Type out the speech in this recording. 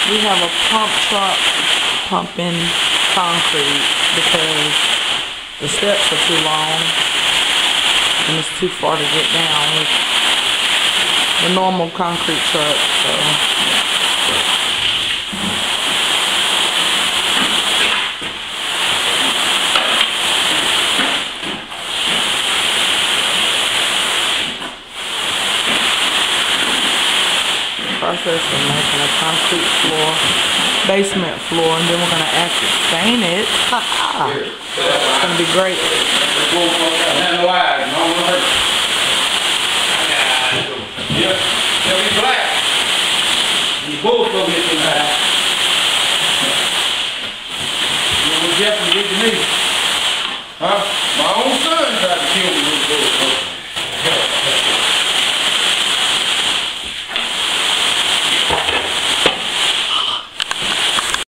We have a pump truck pumping concrete because the steps are too long and it's too far to get down with the normal concrete truck. So process of making a concrete floor, basement floor, and then we're gonna actually stain it. It's gonna be great. They'll be black. You both go get them back. You will definitely get to me. Huh?